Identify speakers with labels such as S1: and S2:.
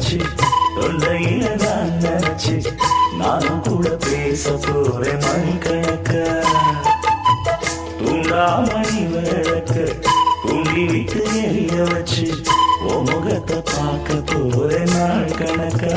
S1: வச்சு தொண்டையில நான் நினைச்சு நானும் கூட பேச போறேன் மணிக்கணக்கா. தூண்டாமணி விளக்க தூண்டி விட்டு எரிய வச்சு உன் முகத்தை பார்க்க போறேன் நாள் கணக்கா.